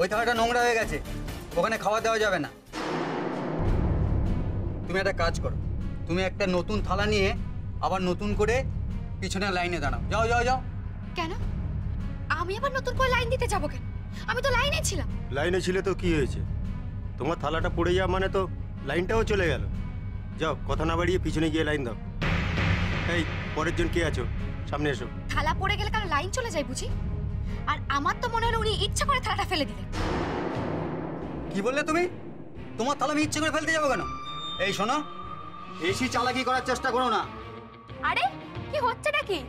ওই থালাটা নোংরা হয়ে গেছে, ওখানে খাওয়া দেওয়া যাবে না। তুমি একটা কাজ করো, তুমি একটা নতুন থালা নিয়ে আবার নতুন করে পিছনে লাইনে দাঁড়াও। যাও যাও যাও। কেন আমি আবার নতুন করে লাইন দিতে যাবো কেন? আমি তো লাইনে ছিলাম। লাইনে ছিলে তো কি হয়েছে? তোমার থালাটা পড়ে যাওয়া মানে তো লাইনটাও চলে গেল। যাও, কথা না বাড়িয়ে পিছনে গিয়ে লাইন দাও। এই পরের জন কে আছো? সামনে এসো। থালা পড়ে গেলে কারো লাইন চলে যায় বুঝি? আর আমার তো মনে হলো উনি ইচ্ছা করে থালাটা ফেলে দিলেন। কি বললে তুমি? তোমার থালা আমি ইচ্ছে করে ফেলতে যাবো কেন? এই শোনো, বেশি চালাকি করার চেষ্টা করো না। আরে কি হচ্ছেটা কি?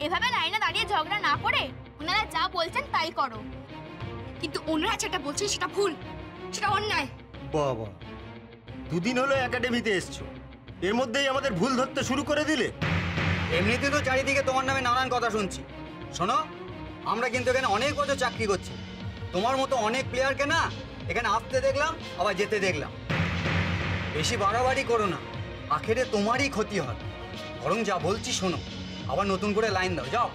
এভাবে লাইনে দাঁড়িয়ে ঝগড়া না করে ওনারা যা বলছেন তাই করো। কিন্তু ওনারা যেটা বলছেন সেটা ভুল, সেটা অন্যায়। বাবা, দুদিন হলো একাডেমিতে এসছো, এর মধ্যেই আমাদের ভুল ধরতে শুরু করে দিলে। এমনিতে তো চারিদিকে তোমার নামে নানান কথা শুনছি। শোনো, আমরা কিন্তু এখানে অনেক বছর চাকরি করছি। তোমার মতো অনেক প্লেয়ারকে না এখানে আসতে দেখলাম, আবার যেতে দেখলাম। বেশি বাড়াবাড়ি করো না, আখেরে তোমারই ক্ষতি হয়। বরং যা বলছি শোনো, আবার নতুন করে লাইন দাও। যাও।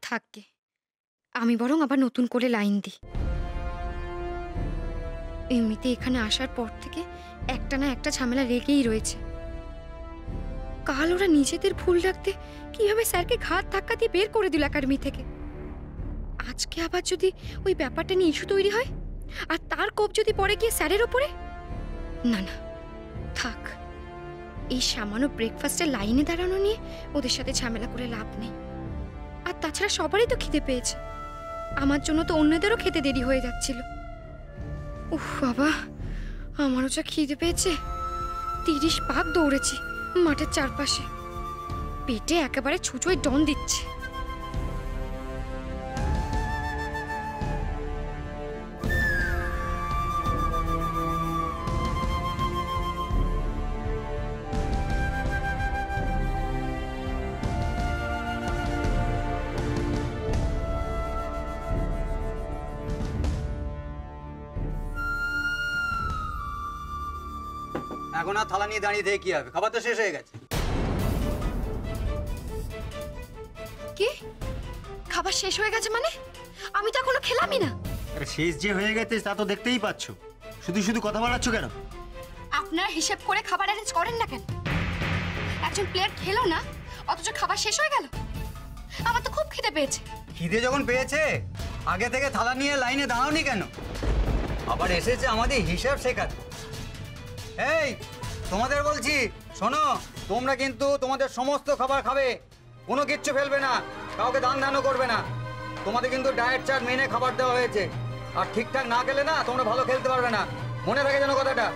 থাকবে, আমি বরং আবার নতুন করে লাইন দিই। এমনিতে এখানে আসার পর থেকে একটা না একটা ঝামেলা লেগেই রয়েছে। কাল ওরা নিজেদের ভুল রাখতে কিভাবে স্যারকে ঘাত ধাক্কা দিয়ে বের করে দিল একাডেমি থেকে। আজকে আবার যদি ওই ব্যাপারটা নিয়ে ইস্যু তৈরি হয়, আর তার কোপ যদি পড়ে গিয়ে স্যারের ওপরে, না না থাক, এই সামান্য ব্রেকফাস্টের লাইনে দাঁড়ানো নিয়ে ওদের সাথে ঝামেলা করে লাভ নেই। আর তাছাড়া সবারই তো খিদে পেয়েছে, আমার জন্য তো অন্যদেরও খেতে দেরি হয়ে যাচ্ছিল। উফ বাবা, আমারও যা খিদে পেয়েছে। 30 পাক দৌড়েছি মাঠের চারপাশে, পেটে একেবারে ছুঁচোয় ডন দিচ্ছে। এখন আর থালা নিয়ে দাঁড়িয়ে থেকে কি হবে? খাবার তো শেষ হয়ে গেছে। কি খাবার শেষ হয়ে গেছে মানে? আমি তো এখনো খেলামই না। আরে শেষ যে হয়ে গেছে তা তো দেখতেই পাচ্ছ, শুধু শুধু কথা বাড়াচ্ছ কেন? আপনারা হিসেব করে খাবার অ্যারেঞ্জ করেন না কেন? একজন প্লেয়ার খেলো না অথচ খাবার শেষ হয়ে গেল। আমার তো খুব খিদে পেয়েছে। খিদে যখন পেয়েছে আগে থেকে থালা নিয়ে লাইনে দাঁড়াওনি কেন? আবার এসেছে আমাদের হিসাব শেখাতে। এই তোমাদের বলছি শোনো, তোমরা কিন্তু তোমাদের সমস্ত খাবার খাবে, কোনো কিচ্ছু ফেলবে না, কাউকে দান ধানও করবে না। তোমাদের কিন্তু ডায়েট চার্ট মেনে খাবার দেওয়া হয়েছে, আর ঠিকঠাক না খেলে না তোমরা ভালো খেলতে পারবে না। মনে রাখে যেন কথাটা।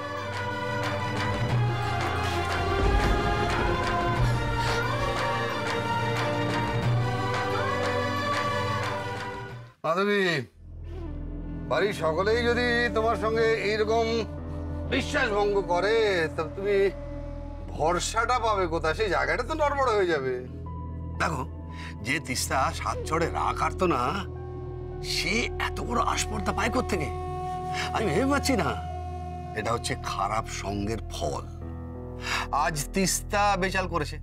মাধবী, বাড়ির সকলেই যদি তোমার সঙ্গে এইরকম বিশ্বাস ভঙ্গ করে, তা তুমি ভরসাটা পাবে কোথায়? সেই জায়গাটা তো নড়বড় হয়ে যাবে। দেখো, যে তিস্তা সাত ছড়ে রাগ কাটতো না, সে এত বড় আসপর্দা পায় কোত্থেকে আমি ভেবে পাচ্ছি না। এটা হচ্ছে খারাপ সঙ্গের ফল। আজ তিস্তা বেচাল করেছে,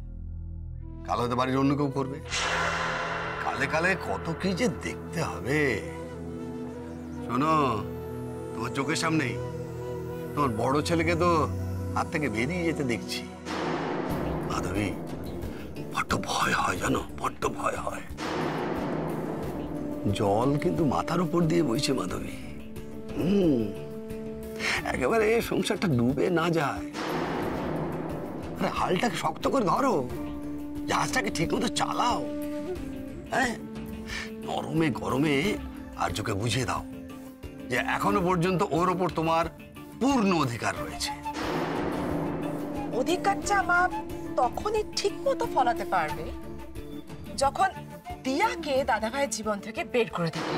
কাল হয়তো বাড়ির অন্য কেউ করবে। কালে কালে কত কি যে দেখতে হবে। শোনো, তোমার চোখের সামনেই তোমার বড় ছেলেকে তো হাত থেকে বেরিয়ে যেতে দেখছি। মাধবী, বড্ড ভয় হয় জানো, বড্ড ভয় হয়। জল কিন্তু মাথার উপর দিয়ে বইছে মাধবী। একেবারে সংসারটা ডুবে না যায়। আরে হালটাকে শক্ত করে ধরো, জাহাজটাকে ঠিক মতো চালাও। হ্যাঁ, নরমে গরমে আর্যকে বুঝিয়ে দাও যে এখনো পর্যন্ত ওর ওপর তোমার পূর্ণ অধিকার রয়েছে। অধিকারটা মা তখনই ঠিক মতো ফলাতে পারবে যখন দিয়াকে দাদাভাইয়ের জীবন থেকে বের করে দেবে।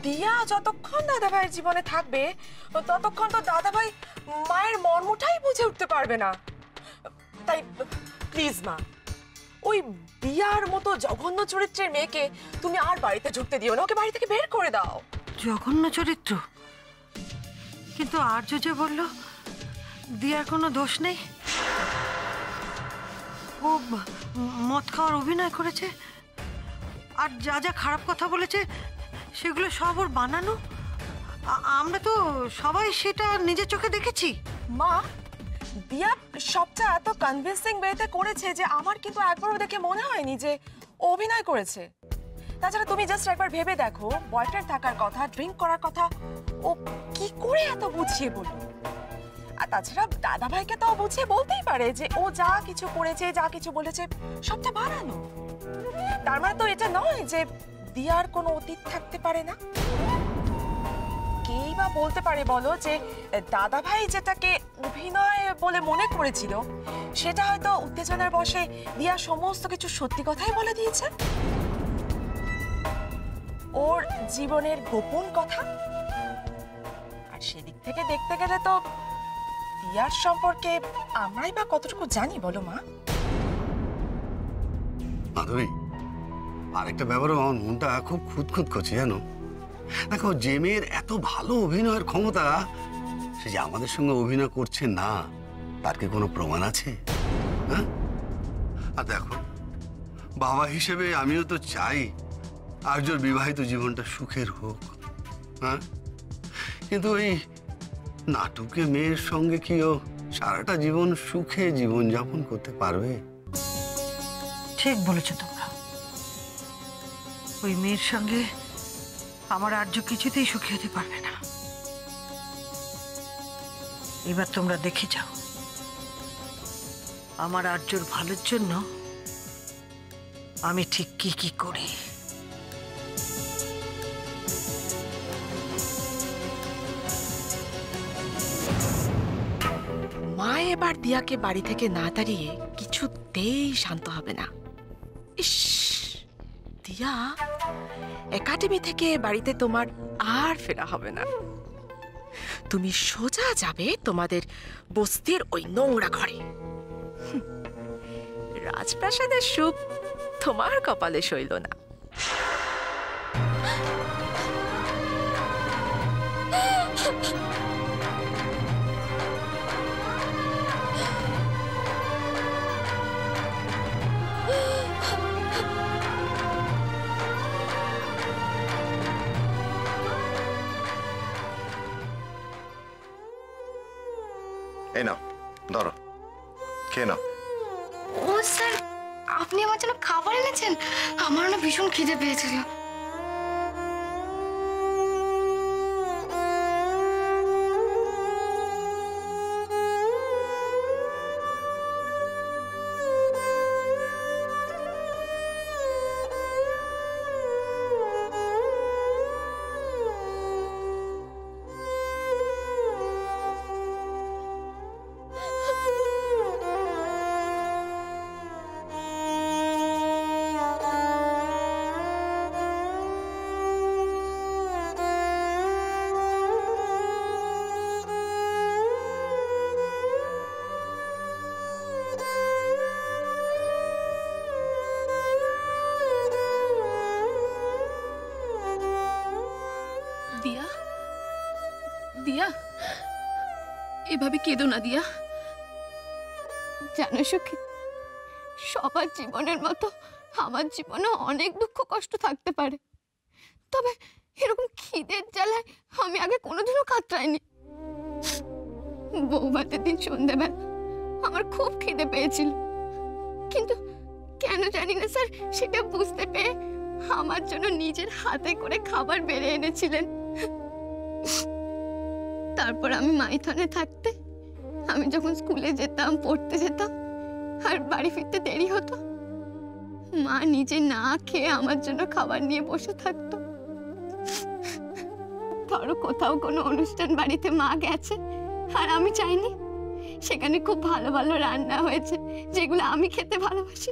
দিয়া যতক্ষণ দাদাভাইয়ের জীবনে থাকবে ততক্ষণ তো দাদাভাই মায়ের মর্মটাই বুঝে উঠতে পারবে না। তাই প্লিজ মা, ওই দিয়ার মতো জঘন্য চরিত্রের মেয়েকে তুমি আর বাড়িতে ঢুকতে দিও না, ওকে বাড়ি থেকে বের করে দাও। জঘন্য চরিত্র? কিন্তু আর্য যে বলল দিয়ার কোনো দোষ নেই, ও মদ খাওয়ার অভিনয় করেছে, আর যা যা খারাপ কথা বলেছে সেগুলো সব ওর বানানো। আমরা তো সবাই সেটা নিজের চোখে দেখেছি। মা, দিয়া সবটা এত কনভিন্সিং ওয়েতে করেছে যে আমার কিন্তু একবারও দেখে মনে হয়নি যে ও অভিনয় করেছে। তাছাড়া তুমি জাস্ট একবার ভেবে দেখো, বয়ফ্রেন্ড থাকার কথা, ড্রিঙ্ক করার কথা, ও কি করে এত বুঝিয়ে বলল? আর তাছাড়া দাদা ভাইকে তো বুঝিয়ে বলতেই পারে যে ও যা কিছু করেছে, যা কিছু বলেছে সবটা বানানো। তার মানে তো এটা নয় যে দিয়ার কোনো অতীত থাকতে পারে না। কেই বা বলতে পারে বলো যে দাদা ভাই যেটাকে অভিনয় বলে মনে করেছিল সেটা হয়তো উত্তেজনার বশে দিয়া সমস্ত কিছু সত্যি কথাই বলে দিয়েছে, ওর জীবনের গোপন কথা। আর সেদিক থেকে দেখতে গেলে তো দিয়ার সম্পর্কে আমরাই বা কতটুকু জানি বলো মা? মাধবী, আরেকটা ব্যাপারে আমার মনটা খুব খুঁতখুত করছে জানো। দেখো, যে মেয়ের এত ভালো অভিনয়ের ক্ষমতা, সে যে আমাদের সঙ্গে অভিনয় করছে না তার কি কোনো প্রমাণ আছে? হ্যাঁ, আর দেখো, বাবা হিসেবে আমিও তো চাই আর্যর বিবাহিত জীবনটা সুখের হোক। হ্যাঁ, কিন্তু এই নাটুকে মেয়ের সঙ্গে কি ও সারাটা জীবন সুখে জীবনযাপন করতে পারবে? ঠিক বলেছো তোমরা, ওই মেয়ের সঙ্গে আমার আর্য কিছুতেই সুখী হতে পারবে না। এবার তোমরা দেখে যাও, আমার আর্যর ভালোর জন্য আমি ঠিক কি কি করি। মা এবার দিয়াকে বাড়ি থেকে না তাড়িয়ে কিছুতেই শান্ত হবে না। ইস, দিয়া, একাডেমি থেকে বাড়িতে তোমার আর ফেরা হবে না। তুমি সোজা যাবে তোমাদের বস্তির ওই নোংরা ঘরে। রাজপ্রাসাদের সুখ তোমার কপালে সইল না। এই নাও, ধরো, খেয়ে নাও। ও স্যার, আপনি আমার জন্য খাবার এনেছেন? আমার না ভীষণ খিদে পেয়েছিল। দিয়া, দিয়া, এভাবে কেঁদো না দিয়া। জানো সখী, সবার জীবনের মতো আমার জীবনে অনেক দুঃখ কষ্ট থাকতে পারে, তবে এরকম খিদের জ্বালায় আমি আগে কোনোদিনও কাতরাইনি। বৌভাতের দিন সন্ধ্যাবেলা আমার খুব খিদে পেয়েছিল, কিন্তু কেন জানি না স্যার, সেটা বুঝতে পেরে আমার জন্য নিজের হাতে করে খাবার বেড়ে এনেছিলেন। তারপর আমি মাইথনে থাকতে, আমি যখন স্কুলে যেতাম, পড়তে যেতাম, আর বাড়ি ফিরতে দেরি হতো, মা নিজে না খেয়ে আমার জন্য খাবার নিয়ে বসে থাকতো। ধরো কোথাও কোনো অনুষ্ঠান বাড়িতে মা গেছে আর আমি চাইনি, সেখানে খুব ভালো ভালো রান্না হয়েছে যেগুলো আমি খেতে ভালোবাসি,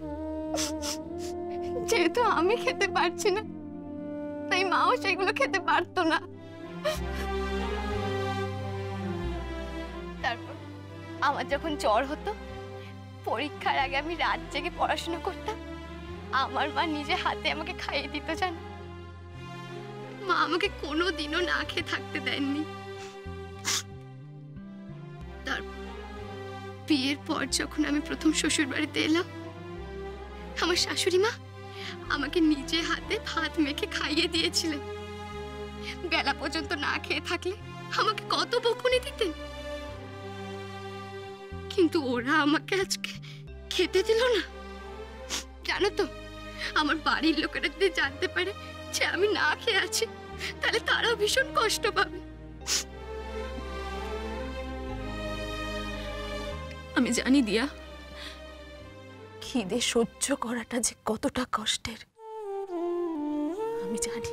যেহেতু আমি খেতে পারছি না তাই মাও সেগুলো খেতে পারতো না। তারপর আমার যখন জ্বর হতো পরীক্ষার আগে আমি রাত জেগে পড়াশোনা করতাম, আমার মা নিজে হাতে আমাকে খাইয়ে দিত জানো। মা আমাকে কোনোদিনও না খেয়ে থাকতে দেননি। তারপর বিয়ের পর যখন আমি প্রথম শ্বশুর বাড়িতে এলাম, আমার শাশুড়ি মা আমাকে নিজে হাতে ভাত মেখে খাইয়ে দিয়েছিলেন। বেলা পর্যন্ত না খেয়ে থাকলে আমাকে কত বকুনি দিতেন, কিন্তু ওরা আমাকে আজকে খেতে দিল না। জানো তো, আমার বাড়ির লোকেরা যদি জানতে পারে যে আমি না খেয়ে আছি, তাহলে তারাও ভীষণ কষ্ট পাবে। আমি জানি দিয়া, খিদে সহ্য করাটা যে কতটা কষ্টের আমি জানি।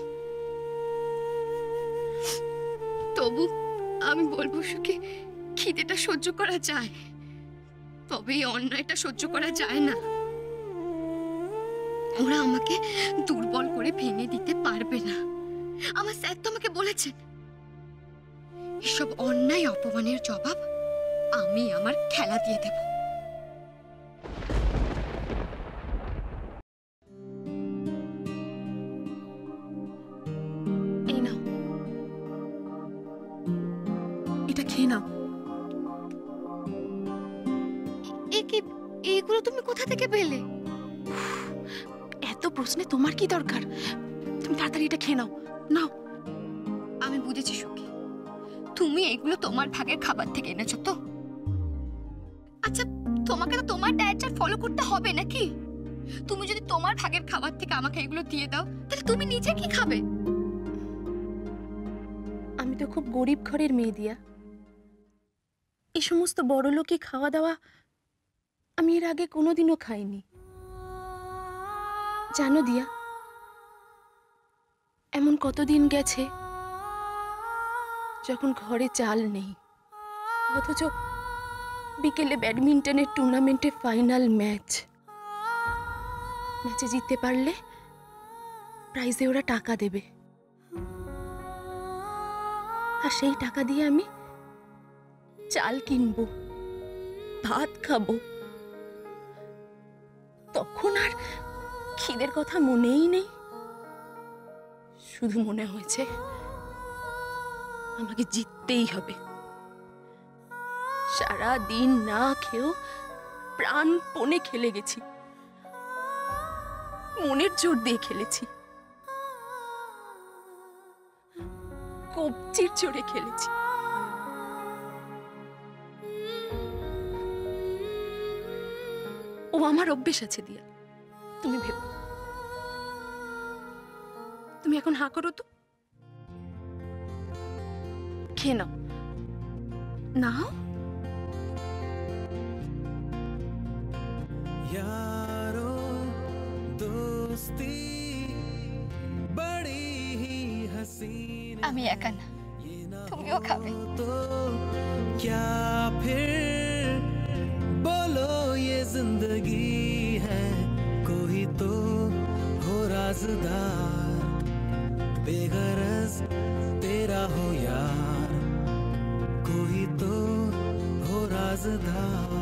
তবু আমি বলবো সুখী, খিদেটা সহ্য করা যায়, তবে এই অন্যায়টা সহ্য করা যায় না। ওরা আমাকে দুর্বল করে ভেঙে দিতে পারবে না। আমার স্যার তো আমাকে বলেছেন, এসব অন্যায় অপমানের জবাব আমি আমার খেলা দিয়ে দেব। এই নাও, এটা খেয়ে নাও। এগুলো তুমি কোথা থেকে পেলে? এত প্রশ্নে তোমার কি দরকার? তুমি তাড়াতাড়ি এটা খেয়ে নাও। নাও। আমি বুঝেছি সুখী, তুমি এগুলো তোমার ভাগের খাবার থেকে এনেছো তো। আচ্ছা, তোমাকে তো তোমার ডায়েট চার্ট ফলো করতে হবে নাকি? তুমি যদি তোমার ভাগের খাবার থেকে আমাকে এগুলো দিয়ে দাও, তাহলে তুমি নিজে কি খাবে? আমি তো খুব গরিব ঘরের মেয়ে দিয়া, এই সমস্ত বড় লোকে খাওয়া দাওয়া আমি এর আগে কোনোদিনও খাইনি। জানো দিয়া, এমন কতদিন গেছে যখন ঘরে চাল নেই, অথচ বিকেলে ব্যাডমিন্টনের টুর্নামেন্টে ফাইনাল ম্যাচে জিততে পারলে প্রাইজে ওরা টাকা দেবে, আর সেই টাকা দিয়ে আমি চাল কিনবো, ভাত খাবো। তখন আর খিদের কথা মনেই নেই, শুধু মনে হয়েছে আমাকে জিততেই হবে। সারা দিন না খেয়েও প্রাণপণে খেলে গেছি, মনের জোর দিয়ে খেলেছি, কবজির জোরে খেলেছি। ও আমার অভ্যেস আছে দিয়া, তুমি ভেবো। তুমি এখন হাঁ করো তো, খেয়ে নাও। নাও। यारो दोस्ती बड़ी ही हसीन, আমি একা না, তুমিও খাবে। तो क्या फिर बोलो ये जिंदगी है, कोई तो हो राज़दार, बेगरज तेरा हो यार, कोई तो हो राज़दार।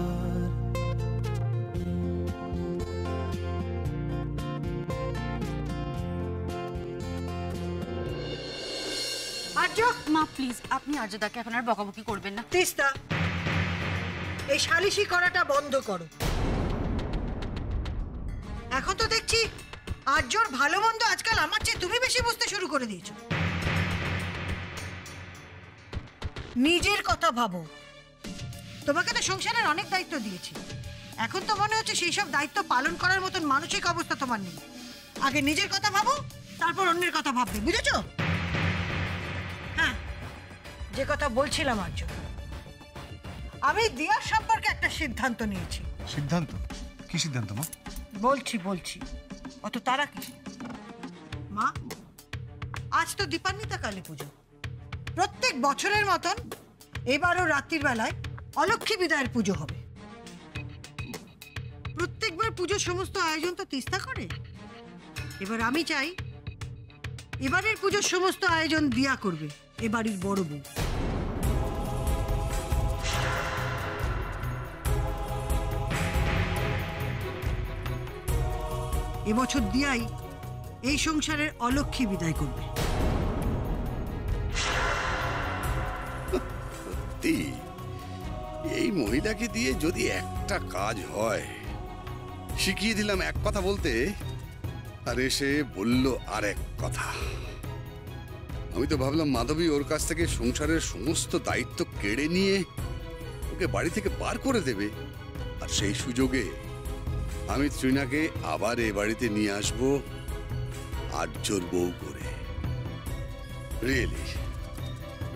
আর্য, মা প্লিজ আপনি আর্যদাকে এখন আর বকাবকি করবেন না। তিস্তা, এই সালিশি করাটা বন্ধ করো। এখন তো দেখছি আর্যর ভালো মন্দ আজকাল আমার চেয়ে তুমি বেশি বুঝতে শুরু করে দিয়েছো। নিজের কথা ভাবো। তোমাকে তো সংসারের অনেক দায়িত্ব দিয়েছি, এখন তো মনে হচ্ছে সেই সব দায়িত্ব পালন করার মতন মানসিক অবস্থা তোমার নেই। আগে নিজের কথা ভাবো, তারপর অন্যের কথা ভাববে, বুঝেছো? হ্যাঁ, যে কথা বলছিলাম আর্য, আমি দিয়ার সম্পর্কে একটা সিদ্ধান্ত নিয়েছি। সিদ্ধান্ত? কি সিদ্ধান্ত মা? বলছি অত তারা কি মা, আজ তো দীপান্বিতা কালী পুজো। প্রত্যেক বছরের মতন এবারও রাত্রির বেলায় অলক্ষ্মী বিদায়ের পুজো হবে। প্রত্যেকবার পুজোর সমস্ত আয়োজন তো তিস্তা করে, এবার আমি চাই এবারের পুজোর সমস্ত আয়োজন দিয়া করবে, এ বাড়ির বড় বউ। এবছর দিয়াই এই সংসারের অলক্ষ্মী বিদায় করবে। সত্যি এই মহিলাকে দিয়ে যদি একটা কাজ হয়, শিখিয়ে দিলাম এক কথা বলতে, আর এসে বলল আর এক কথা। আমি তো ভাবলাম মাধবী ওর কাছ থেকে সংসারের সমস্ত দায়িত্ব কেড়ে নিয়ে ওকে বাড়ি থেকে বার করে দেবে, আর সেই সুযোগে আমি তৃণাকে আবার এ বাড়িতে নিয়ে আসবো আর্যর বউ করে। Really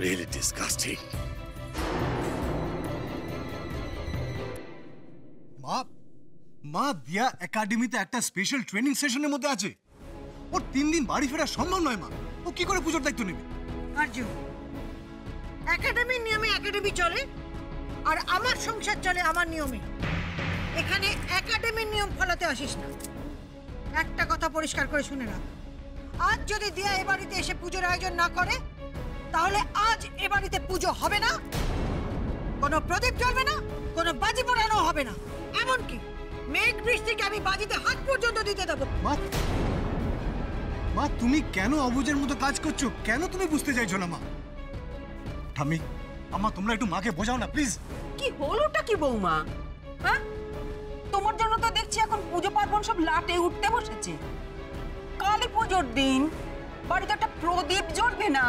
really disgusting. মা মা দিয়া একাডেমিতে একটা স্পেশাল ট্রেনিং সেশনের মধ্যে আছে। ওর 3 দিন বাড়ি ফেরা সম্ভব নয় মা। ও কি করে পুজোর দায়িত্ব নেবে? আর্য, একাডেমির নিয়মে একাডেমি চলে, আর আমার সংসার চলে আমার নিয়মে। এখানে একাডেমির নিয়ম ফলাতে আসিস না। একটা কথা পরিষ্কার করে শুনে রাখ, আজ যদি দিয়া এ বাড়িতে এসে পুজোর আয়োজন না করে, তাহলে আজ এ বাড়িতে পুজো হবে না, কোনো প্রদীপ জ্বলবে না, কোনো বাজি পোড়ানো হবে না, এমনকি মেঘ বৃষ্টিকে আমি বাজিতে হাত পর্যন্ত দিতে দেবো। মা তুমি কেন অবুঝের মতো কাজ করছো? কেন তুমি বুঝতে চাইছো না মা? ঠাম্মি, আম্মা তোমরা একটু মাকে বোঝাও না প্লিজ। কি হলোটা কি বৌমা? হ্যাঁ, তোমার জন্য তো দেখছি এখন পুজো পার্বণ সব লাটে উঠতে বসেছে। কালী পুজোর দিন বাড়িতে একটা প্রদীপ জ্বলবে না,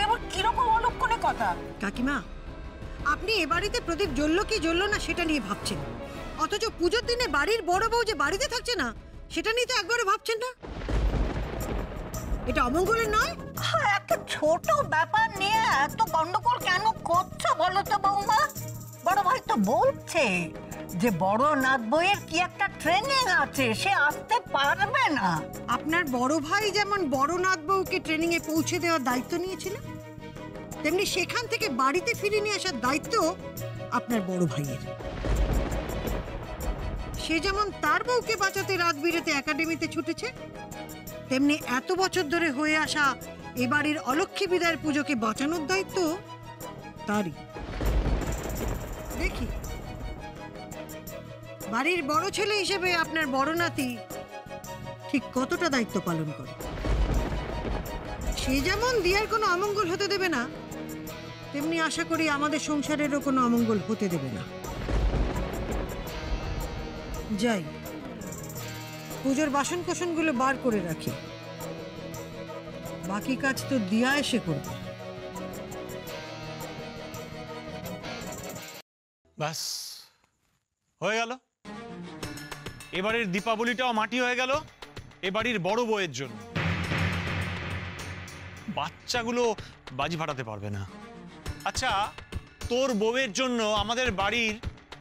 এবার কিরকম অলক্ষণে কথা। কাকিমা, আপনি এ বাড়িতে প্রদীপ জ্বললো কি জ্বললো না সেটা নিয়ে ভাবছেন, অথচ পুজোর দিনে বাড়ির বড় বউ যে বাড়িতে থাকছে না সেটা নিয়ে তো একবারে ভাবছেন না। এটা অমঙ্গলের নয়? একটা ছোট ব্যাপার নিয়ে এত গন্ডগোল কেন করছো বলো তো বৌমা? বড় ভাই তো বলছে যে বড় নাথ বইয়ের কি একটা ট্রেনিং আছে, সে আসতে পারবে না। আপনার বড় ভাই যেমন বড় নাথ বউকে ট্রেনিং এ পৌঁছে দেওয়ার দায়িত্ব নিয়েছিল, তেমনি সেখান থেকে বাড়িতে ফিরে নিয়ে আসার দায়িত্ব আপনার বড় ভাইয়ের। সে যেমন তার বউকে বাঁচাতে রাত বিরেতে একাডেমিতে ছুটেছে, তেমনি এত বছর ধরে হয়ে আসা এ বাড়ির অলক্ষ্মী বিদায়ের পুজোকে বাঁচানোর দায়িত্ব তারই। দেখি বাড়ির বড় ছেলে হিসেবে আপনার বড় নাতি ঠিক কতটা দায়িত্ব পালন করে। সে যেমন দিয়ার কোনো অমঙ্গল হতে দেবে না, তেমনি আশা করি আমাদের সংসারেরও কোনো অমঙ্গল হতে দেবে না। যাই, পুজোর বাসন কোসনগুলো বার করে রাখি, বাকি কাজ তো দিয়া এসে করবে। ব্যাস হয়ে গেল, এবারের দীপাবলিটাও মাটি হয়ে গেল এবাড়ির বড় বউয়ের জন্য। বাচ্চাগুলো বাজি ফাটাতে পারবে না। আচ্ছা, তোর বউয়ের জন্য আমাদের বাড়ির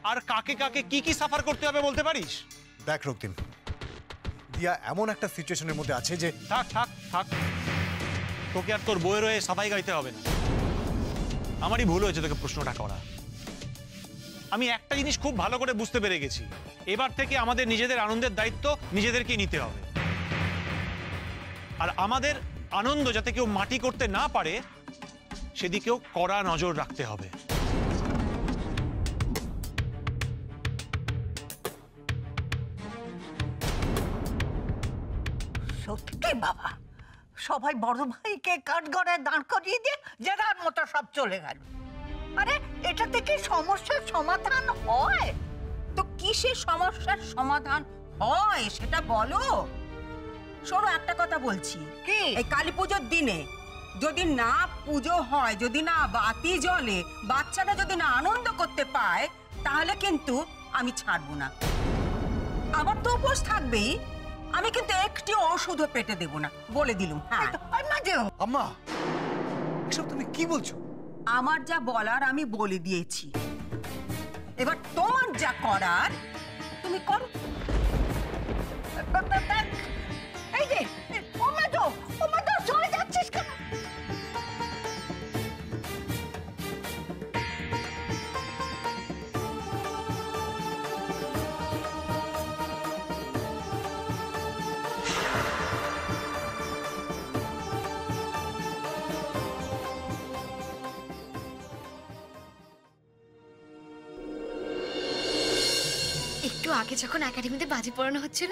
আর কাকে কাকে কি কি সাফার করতে হবে বলতে পারিস? দেখ রক্তিম, দিয়া এমন একটা সিচুয়েশনের মধ্যে আছে যে থাক থাক থাক, তোকে আর তোর বউয়ের হয়ে সাফাই গাইতে হবে না। আমারই ভুল হয়েছে তোকে প্রশ্নটা করা। আমি একটা জিনিস খুব ভালো করে বুঝতে পেরে গেছি, এবার থেকে আমাদের নিজেদের আনন্দের দায়িত্ব নিজেদেরকেই নিতে হবে, আর আমাদের আনন্দ যাতে কেউ মাটি করতে না পারে সেদিকেও কড়া নজর রাখতে হবে। সত্যি বাবা, সবাই বড় ভাইকে কাঠগড়ায় দাঁড় করিয়ে দিয়ে জেরার মতো সব চলে গেল। আরে এটা থেকে সমস্যার সমাধান হয় তো কিসের সমস্যার সমাধান হয় সেটা বলো। শোনো, একটা কথা বলছি, কি? এই কালী পুজোর দিনে যদি না পুজো হয়, যদি না বাতি জ্বলে, বাচ্চারা যদি না আনন্দ করতে পায়, তাহলে কিন্তু আমি ছাড়বো না। আমার তো উপোস থাকবেই, আমি কিন্তু একটি ওষুধও পেটে দেব না, বলে দিলুম। হ্যাঁ আম্মা, এসব তুমি কি বলছো? আমার যা বলার আমি বলে দিয়েছি, এবার তোমার যা করার তুমি করো। এই যে ওমা তো চলে যাচ্ছিস কেন? একটু আগে যখন একাডেমিতে বাজি পড়ানো হচ্ছিল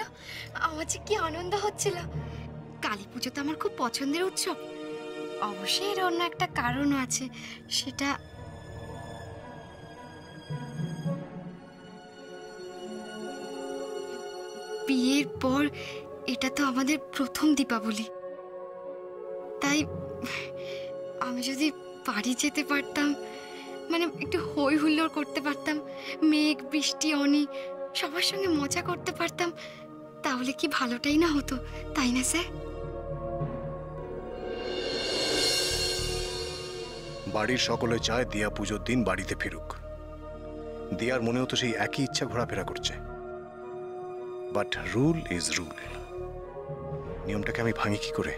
আমার যে কি আনন্দ হচ্ছিল। কালী পুজো তো আমার খুব পছন্দের উৎসব। অবশ্যই এর অন্য একটা কারণও আছে, সেটা বিয়ের পর এটা তো আমাদের প্রথম দীপাবলি। তাই আমি যদি বাড়ি যেতে পারতাম, মানে একটু হই হুল্লোড় করতে পারতাম, মেঘ বৃষ্টি অনি সবার সঙ্গে মজা করতে পারতাম, তাহলে কি ভালোটাই না হতো, তাই না স্যার? বাড়ির সকলে চায় দিয়া পুজোর দিন বাড়িতে ফিরুক। দিয়ার মনেও তো সেই একই ইচ্ছা ঘোরাফেরা করছে। But rule is rule. নিয়মটাকে আমি ভাঙি কি করে?